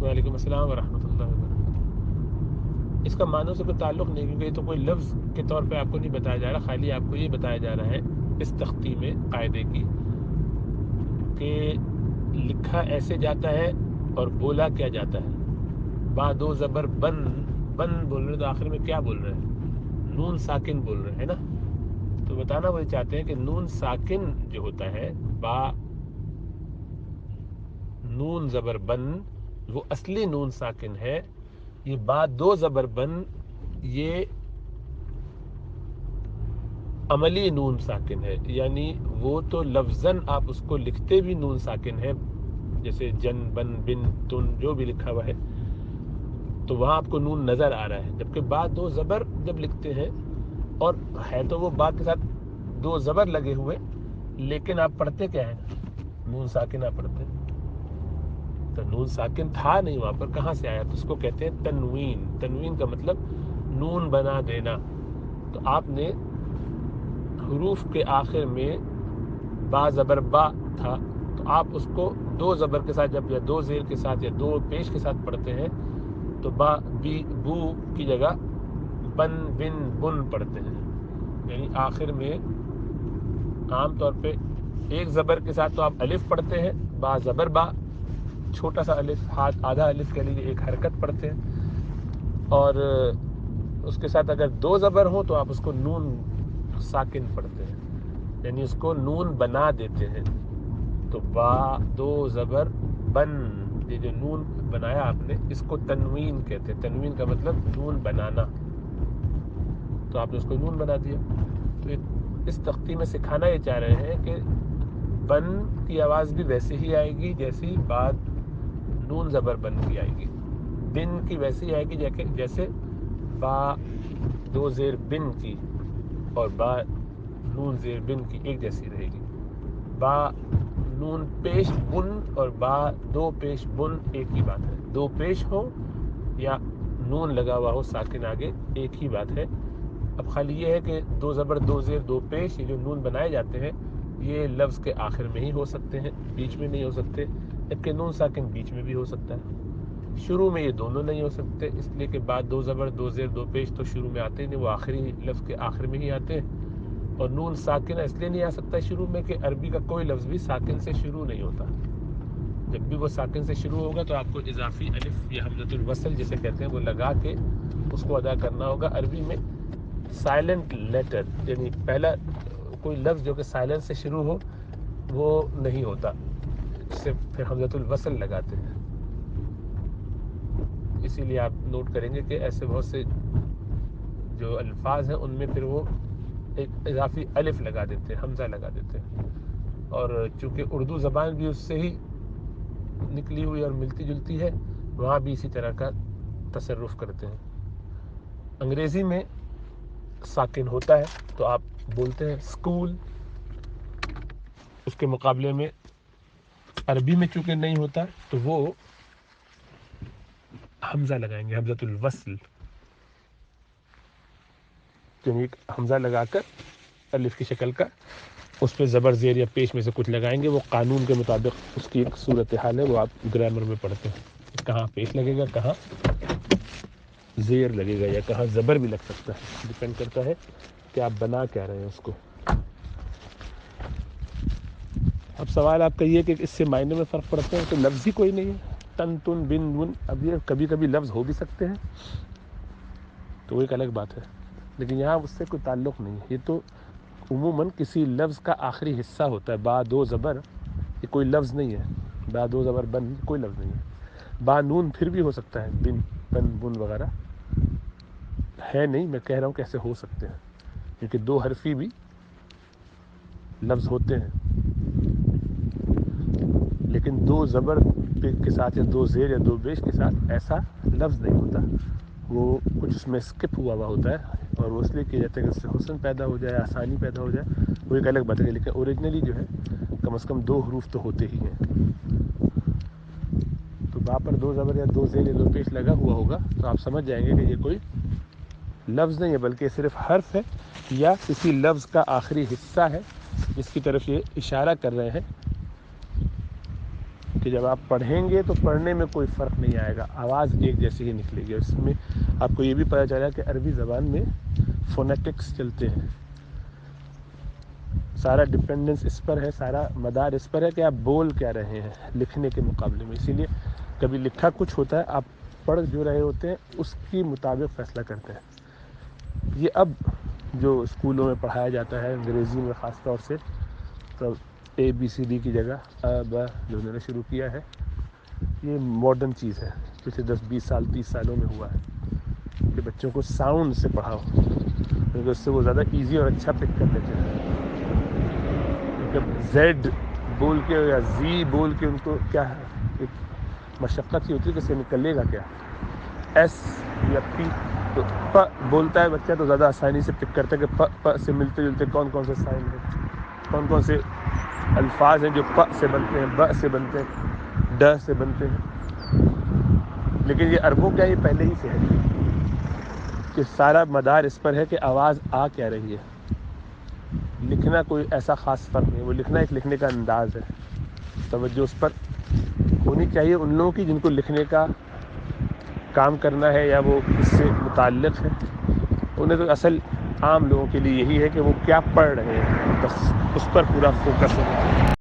وعلیکم السلام ورحمۃ اللہ وبرکاتہ۔ اس کا معنوں سے کوئی تعلق نہیں، کیونکہ یہ تو کوئی لفظ کے طور پہ آپ کو نہیں بتایا جا رہا، خالی آپ کو یہ بتایا جا رہا ہے اس تختی میں قاعدے کی کہ لکھا ایسے جاتا ہے اور بولا کیا جاتا ہے۔ با دو زبر بن، بن بول رہے تو آخر میں کیا بول رہے ہیں؟ نون ساکن بول رہے ہیں نا۔ تو بتانا وہ چاہتے ہیں کہ نون ساکن جو ہوتا ہے، با نون زبر بن، وہ اصلی نون ساکن ہے۔ یہ با دو زبر بن، یہ عملی نون ساکن ہے، یعنی وہ تو لفظاً آپ اس کو لکھتے بھی نون ساکن ہے، جیسے جن بن بن تن جو بھی لکھا ہوا ہے تو وہاں آپ کو نون نظر آ رہا ہے، جبکہ با دو زبر جب لکھتے ہیں اور ہے تو وہ با کے ساتھ دو زبر لگے ہوئے، لیکن آپ پڑھتے کیا ہے؟ نون ساکن آپ پڑھتے ہیں۔ تو نون ساکن تھا نہیں وہاں پر، کہاں سے آیا؟ تو اس کو کہتے ہیں تنوین۔ تنوین کا مطلب نون بنا دینا۔ تو آپ نے حروف کے آخر میں با زبر با تھا، تو آپ اس کو دو زبر کے ساتھ جب یا دو زیر کے ساتھ یا دو پیش کے ساتھ پڑھتے ہیں تو با بی بو کی جگہ بن بن بن پڑھتے ہیں، یعنی آخر میں عام طور پہ ایک زبر کے ساتھ تو آپ الف پڑھتے ہیں، با زبر با، چھوٹا سا الف، ہاتھ آدھا الف کہہ لیجیے، ایک حرکت پڑھتے ہیں، اور اس کے ساتھ اگر دو زبر ہوں تو آپ اس کو نون ساکن پڑھتے ہیں، یعنی اس کو نون بنا دیتے ہیں۔ تو با دو زبر بن، یہ جو نون بنایا آپ نے اس کو تنوین کہتے ہیں۔ تنوین کا مطلب نون بنانا، تو آپ نے اس کو نون بنا دیا۔ تو اس تختی میں سکھانا یہ چاہ رہے ہیں کہ بن کی آواز بھی ویسے ہی آئے گی جیسی بعد نون زبر بن کی آئے گی، بن کی ویسی آئے گی جیسے با دو زیر بن کی اور با نون زیر بن کی ایک جیسی رہے گی۔ با نون پیش بن اور با دو پیش بن ایک ہی بات ہے، دو پیش ہو یا نون لگا ہوا ہو ساکن آگے، ایک ہی بات ہے۔ اب خالی یہ ہے کہ دو زبر دو زیر دو پیش، یہ جو نون بنائے جاتے ہیں یہ لفظ کے آخر میں ہی ہو سکتے ہیں، بیچ میں نہیں ہو سکتے، جبکہ نون ساکن بیچ میں بھی ہو سکتا ہے۔ شروع میں یہ دونوں نہیں ہو سکتے، اس لیے کہ بعد دو زبر دو زیر دو پیش تو شروع میں آتے ہی نہیں، وہ آخری لفظ کے آخر میں ہی آتے ہیں۔ اور نون ساکن اس لیے نہیں آ سکتا شروع میں کہ عربی کا کوئی لفظ بھی ساکن سے شروع نہیں ہوتا۔ جب بھی وہ ساکن سے شروع ہوگا تو آپ کو اضافی الف یا حمزۃ الوصل جسے کہتے ہیں وہ لگا کے اس کو ادا کرنا ہوگا۔ عربی میں سائلنٹ لیٹر، یعنی پہلا کوئی لفظ جو کہ سائلنس سے شروع ہو وہ نہیں ہوتا، صرف پھر حمزۃ الوصل لگاتے ہیں۔ اسی لیے آپ نوٹ کریں گے کہ ایسے بہت سے جو الفاظ ہیں ان میں پھر وہ ایک اضافی الف لگا دیتے ہیں، حمزہ لگا دیتے ہیں، اور چونکہ اردو زبان بھی اس سے ہی نکلی ہوئی اور ملتی جلتی ہے، وہاں بھی اسی طرح کا تصرف کرتے ہیں۔ انگریزی میں ساکن ہوتا ہے تو آپ بولتے ہیں اسکول، اس کے مقابلے میں عربی میں چونکہ نہیں ہوتا تو وہ حمزہ لگائیں گے، حمزۃ الوصل، یعنی ایک حمزہ لگا کر الف کی شکل کا اس پہ زبر زیر یا پیش میں سے کچھ لگائیں گے۔ وہ قانون کے مطابق اس کی ایک صورت حال ہے، وہ آپ گرامر میں پڑھتے ہیں، کہاں پیش لگے گا، کہاں زیر لگے گا، یا کہاں زبر بھی لگ سکتا ہے، ڈپینڈ کرتا ہے کہ آپ بنا کیا رہے ہیں اس کو۔ اب سوال آپ کا یہ کہ اس سے معنی میں فرق پڑتا ہے، تو لفظ ہی کوئی نہیں ہے، تن تن بن ون، اب یہ کبھی کبھی لفظ ہو بھی سکتے ہیں تو وہ ایک الگ بات ہے، لیکن یہاں اس سے کوئی تعلق نہیں ہے۔ یہ تو عموماً کسی لفظ کا آخری حصہ ہوتا ہے، با دو زبر یہ کوئی لفظ نہیں ہے، با دو زبر بن کوئی لفظ نہیں ہے۔ با نون پھر بھی ہو سکتا ہے، بن بن بن وغیرہ ہے نہیں، میں کہہ رہا ہوں کیسے ہو سکتے ہیں، کیونکہ دو حرفی بھی لفظ ہوتے ہیں، لیکن دو زبر کے ساتھ یا دو زیر یا دو بیش کے ساتھ ایسا لفظ نہیں ہوتا، وہ کچھ اس میں اسکپ ہوا ہوا ہوتا ہے، اور وہ اس لیے کیا جاتا ہے کہ اس سے حسن پیدا ہو جائے، آسانی پیدا ہو جائے، وہ ایک الگ بات ہے، لیکن اوریجنلی جو ہے کم از کم دو حروف تو ہوتے ہی ہیں۔ تو با پر دو زبر یا دو زیر یا دو پیش لگا ہوا ہوگا تو آپ سمجھ جائیں گے کہ یہ کوئی لفظ نہیں ہے، بلکہ صرف حرف ہے یا کسی لفظ کا آخری حصہ ہے جس کی طرف یہ اشارہ کر رہے ہیں کہ کہ جب آپ پڑھیں گے تو پڑھنے میں کوئی فرق نہیں آئے گا، آواز ایک جیسی ہی نکلے گی. اس میں آپ کو یہ بھی پتہ چلا کہ عربی زبان میں فونیٹکس چلتے ہیں. سارا ڈپینڈنس اس پر ہے، سارا مدار اس پر ہے کہ آپ بول کیا رہے ہیں لکھنے کے مقابلے میں. اسی لیے کبھی لکھا کچھ ہوتا ہے، آپ پڑھ جو رہے ہوتے ہیں اس کی مطابق فیصلہ کرتے ہیں. یہ اب جو اسکولوں میں پڑھایا جاتا ہے انگریزی میں خاص طور سے، تو ABCD کی جگہ ب جو انہوں نے شروع کیا ہے، یہ ماڈرن چیز ہے. پچھلے 10-20 سال 30 سالوں میں ہوا ہے کہ بچوں کو ساؤنڈ سے پڑھاؤ، کیونکہ اس سے وہ زیادہ ایزی اور اچھا پک کر لیتے ہیں. کیونکہ زیڈ بول کے یا زی بول کے ان کو کیا ہے، ایک مشقت ہی ہوتی ہے کہ اسے نکلے گا کیا. ایس یا پی، تو پ بولتا ہے بچہ تو زیادہ آسانی سے پک کرتا ہے کہ پ سے ملتے جلتے کون کون سے سائن ہیں، کون کون سے الفاظ ہیں جو پ سے بنتے ہیں، ب سے بنتے ہیں، ڈ سے بنتے ہیں. لیکن یہ عربوں کا یہ پہلے ہی سے ہے کہ سارا مدار اس پر ہے کہ آواز آ کیا رہی ہے. لکھنا کوئی ایسا خاص فرق نہیں، وہ لکھنا ایک لکھنے کا انداز ہے. توجہ اس پر ہونی چاہیے ان لوگوں کی جن کو لکھنے کا کام کرنا ہے یا وہ اس سے متعلق ہے. انہیں تو اصل عام لوگوں کے لیے یہی ہے کہ وہ کیا پڑھ رہے ہیں، بس اس پر پورا فوکس ہونا چاہیے.